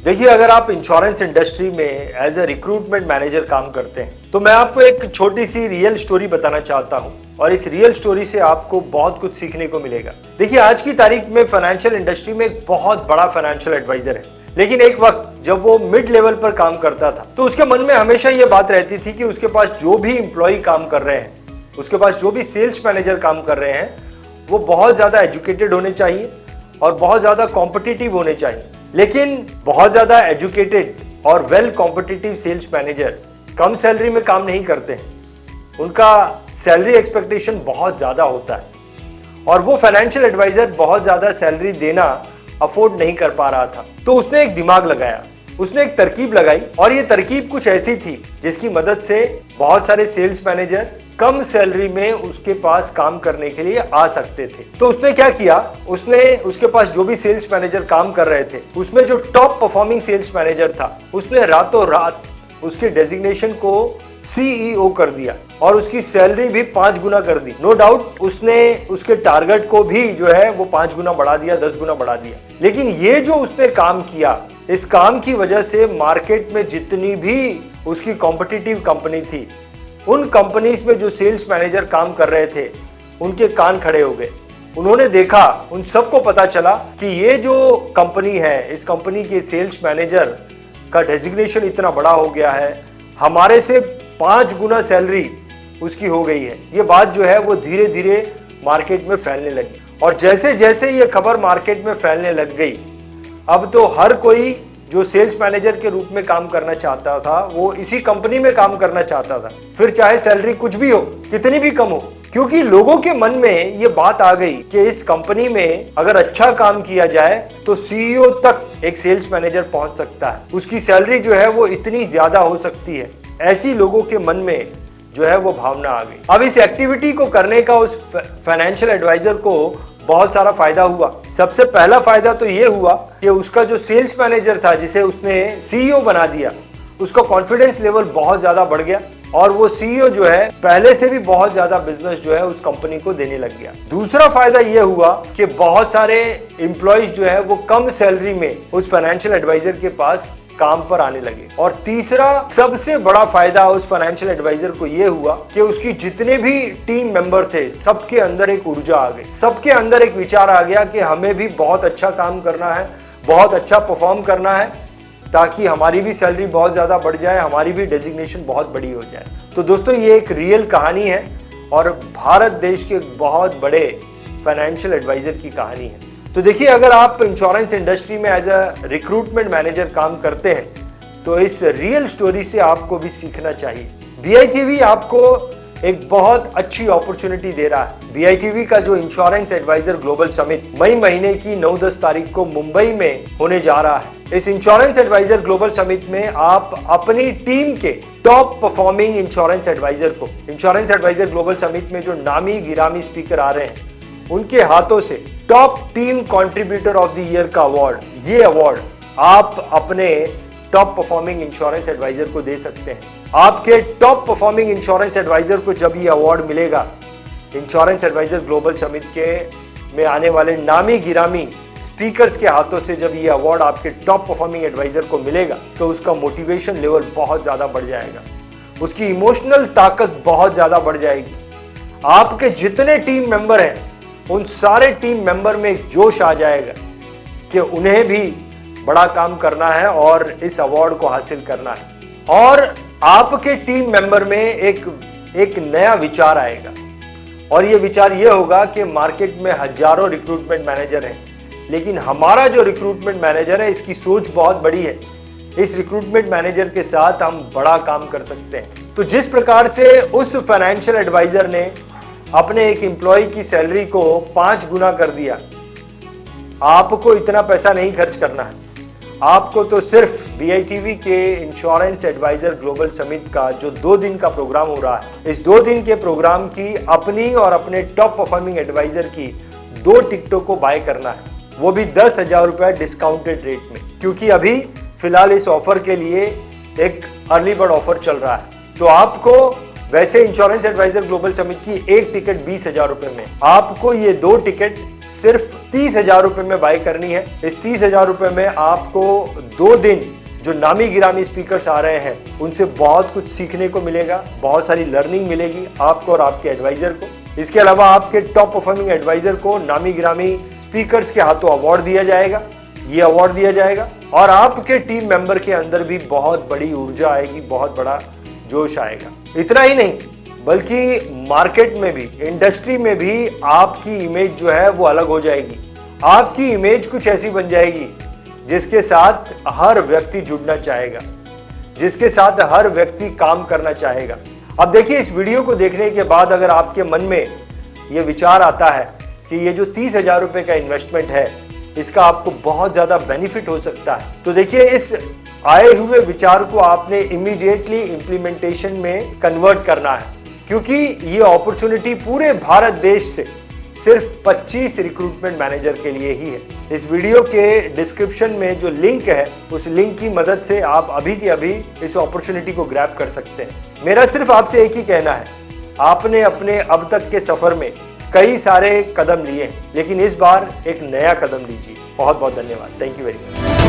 देखिए, अगर आप इंश्योरेंस इंडस्ट्री में एज ए रिक्रूटमेंट मैनेजर काम करते हैं तो मैं आपको एक छोटी सी रियल स्टोरी बताना चाहता हूं और इस रियल स्टोरी से आपको बहुत कुछ सीखने को मिलेगा। देखिए, आज की तारीख में फाइनेंशियल इंडस्ट्री में एक बहुत बड़ा फाइनेंशियल एडवाइजर है, लेकिन एक वक्त जब वो मिड लेवल पर काम करता था तो उसके मन में हमेशा ये बात रहती थी कि उसके पास जो भी एम्प्लॉय काम कर रहे हैं, उसके पास जो भी सेल्स मैनेजर काम कर रहे हैं, वो बहुत ज्यादा एजुकेटेड होने चाहिए और बहुत ज्यादा कॉम्पिटिटिव होने चाहिए। लेकिन बहुत ज्यादा एजुकेटेड और वेल कॉम्पिटिटिव सेल्स मैनेजर कम सैलरी में काम नहीं करते हैं, उनका सैलरी एक्सपेक्टेशन बहुत ज्यादा होता है और वो फाइनेंशियल एडवाइजर बहुत ज्यादा सैलरी देना अफोर्ड नहीं कर पा रहा था। तो उसने एक दिमाग लगाया, उसने एक तरकीब लगाई और ये तरकीब कुछ ऐसी थी जिसकी मदद से बहुत सारे सेल्स मैनेजर कम सैलरी में उसके पास काम करने के लिए आ सकते थे। तो उसने क्या किया, उसने उसके पास जो भी सेल्स मैनेजर काम कर रहे थे उसमें जो टॉप परफॉर्मिंग सेल्स मैनेजर था, उसने रातों रात उसके डेजिग्नेशन को सीईओ कर दिया और उसकी सैलरी भी 5 गुना कर दी। नो डाउट उसने उसके टारगेट को भी जो है वो 5 गुना बढ़ा दिया, 10 गुना बढ़ा दिया। लेकिन ये जो उसने काम किया, इस काम की वजह से मार्केट में जितनी भी उसकी कॉम्पिटिटिव कंपनी थी, उन कंपनीज में जो सेल्स मैनेजर काम कर रहे थे, उनके कान खड़े हो गए। उन्होंने देखा, उन सबको पता चला कि ये जो कंपनी है, इस कंपनी के सेल्स मैनेजर का डेजिग्नेशन इतना बड़ा हो गया है, हमारे से 5 गुना सैलरी उसकी हो गई है। ये बात जो है वो धीरे धीरे मार्केट में फैलने लगी और जैसे जैसे ये खबर मार्केट में फैलने लग गई, अब तो हर कोई जो सेल्स मैनेजर के रूप में काम करना चाहता था वो इसी कंपनी में काम करना चाहता था, फिर चाहे सैलरी कुछ भी हो, कितनी भी कम हो, क्योंकि लोगों के मन में ये बात आ गई कि इस कंपनी में अगर अच्छा काम किया जाए तो सीईओ तक एक सेल्स मैनेजर पहुंच सकता है, उसकी सैलरी जो है वो इतनी ज्यादा हो सकती है। ऐसी लोगों के मन में जो है वो भावना आ गई। अब इस एक्टिविटी को करने का उस फाइनेंशियल एडवाइजर को बहुत सारा फायदा हुआ। सबसे पहला फायदा तो ये हुआ कि उसका जो सेल्स मैनेजर था, जिसे उसने सीईओ बना दिया, उसका कॉन्फिडेंस लेवल बहुत ज्यादा बढ़ गया और वो सीईओ जो है पहले से भी बहुत ज्यादा बिजनेस जो है उस कंपनी को देने लग गया। दूसरा फायदा ये हुआ कि बहुत सारे एम्प्लॉइज जो है वो कम सैलरी में उस फाइनेंशियल एडवाइजर के पास काम पर आने लगे। और तीसरा सबसे बड़ा फायदा उस फाइनेंशियल एडवाइजर को यह हुआ कि उसकी जितने भी टीम मेंबर थे, सबके अंदर एक ऊर्जा आ गई, सबके अंदर एक विचार आ गया कि हमें भी बहुत अच्छा काम करना है, बहुत अच्छा परफॉर्म करना है, ताकि हमारी भी सैलरी बहुत ज्यादा बढ़ जाए, हमारी भी डेजिग्नेशन बहुत बड़ी हो जाए। तो दोस्तों, ये एक रियल कहानी है और भारत देश के बहुत बड़े फाइनेंशियल एडवाइजर की कहानी है। तो देखिए, अगर आप इंश्योरेंस इंडस्ट्री में एज अ रिक्रूटमेंट मैनेजर काम करते हैं तो इस रियल स्टोरी से आपको भी सीखना चाहिए। BITV आपको एक बहुत अच्छी अपॉर्चुनिटी दे रहा है। BITV का जो इंश्योरेंस एडवाइजर ग्लोबल समिट मई महीने की 9-10 तारीख को मुंबई में होने जा रहा है। इस इंश्योरेंस एडवाइजर ग्लोबल समिट में आप अपनी टीम के top performing insurance advisor global summit में जो नामी गिरामी स्पीकर आ रहे हैं, उनके हाथों से top team contributor of the year का अवार्ड, ये अवार्ड आप अपने टॉप परफॉर्मिंग इंश्योरेंस एडवाइजर को दे सकते हैं। आपके टॉप परफॉर्मिंग इंश्योरेंस एडवाइजर को जब ये अवार्ड मिलेगा, इंश्योरेंस एडवाइजर ग्लोबल समिट के में आने वाले नामी गिरामी स्पीकर्स के हाथों से जब ये अवार्ड आपके टॉप परफॉर्मिंग एडवाइजर को मिलेगा, तो उसका मोटिवेशन लेवल बहुत ज्यादा बढ़ जाएगा, उसकी इमोशनल ताकत बहुत ज्यादा बढ़ जाएगी। आपके जितने टीम मेंबर हैं, उन सारे टीम मेंबर में एक जोश आ जाएगा कि उन्हें भी बड़ा काम करना है और इस अवार्ड को हासिल करना है। और आपके टीम मेंबर में एक नया विचार आएगा और ये विचार ये होगा कि मार्केट में हजारों रिक्रूटमेंट मैनेजर हैं, लेकिन हमारा जो रिक्रूटमेंट मैनेजर है, इसकी सोच बहुत बड़ी है, इस रिक्रूटमेंट मैनेजर के साथ हम बड़ा काम कर सकते हैं। तो जिस प्रकार से उस फाइनेंशियल एडवाइजर ने अपने एक एम्प्लॉय की सैलरी को 5 गुना कर दिया, आपको इतना पैसा नहीं खर्च करना है। आपको तो सिर्फ BITV के इंश्योरेंस एडवाइजर ग्लोबल समिट का जो 2 दिन का प्रोग्राम हो रहा है, इस 2 दिन के प्रोग्राम की अपनी और अपने टॉप परफॉर्मिंग एडवाइजर की 2 टिकटों को बाय करना है, वो भी 10,000 रुपए डिस्काउंटेड रेट में, क्योंकि अभी फिलहाल इस ऑफर के लिए एक अर्ली बर्ड ऑफर चल रहा है। तो आपको वैसे इंश्योरेंस एडवाइजर ग्लोबल समिट की एक टिकट 20,000 रुपए में, आपको ये 2 टिकट सिर्फ 30,000 रुपए में बाय करनी है। इस 30,000 रुपए में आपको 2 दिन जो नामी गिरामी स्पीकर्स आ रहे हैं उनसे बहुत कुछ सीखने को मिलेगा, बहुत सारी लर्निंग मिलेगी आपको और आपके एडवाइजर को। इसके अलावा आपके टॉप परफॉर्मिंग एडवाइजर को नामी गिरामी स्पीकर्स के हाथों अवार्ड दिया जाएगा, ये अवार्ड दिया जाएगा और आपके टीम मेंबर के अंदर भी बहुत बड़ी ऊर्जा आएगी, बहुत बड़ा जोश आएगा। इतना ही नहीं बल्कि मार्केट में भी, इंडस्ट्री में भी आपकी इमेज जो है वो अलग हो जाएगी। आपकी इमेज कुछ ऐसी बन जाएगी जिसके साथ हर व्यक्ति जुड़ना चाहेगा, जिसके साथ हर व्यक्ति काम करना चाहेगा। अब देखिए, इस वीडियो को देखने के बाद अगर आपके मन में ये विचार आता है कि ये जो 30,000 रुपए का इन्वेस्टमेंट है इसका आपको बहुत ज्यादा बेनिफिट हो सकता है, तो देखिए इस आए हुए विचार को आपने इमीडिएटली इंप्लीमेंटेशन में कन्वर्ट करना है, क्योंकि ये अपॉर्चुनिटी पूरे भारत देश से सिर्फ 25 रिक्रूटमेंट मैनेजर के लिए ही है। इस वीडियो के डिस्क्रिप्शन में जो लिंक है उस लिंक की मदद से आप अभी के अभी इस अपॉर्चुनिटी को ग्रैब कर सकते हैं। मेरा सिर्फ आपसे एक ही कहना है, आपने अपने अब तक के सफर में कई सारे कदम लिए हैं, लेकिन इस बार एक नया कदम लीजिए। बहुत बहुत धन्यवाद। Thank you very much.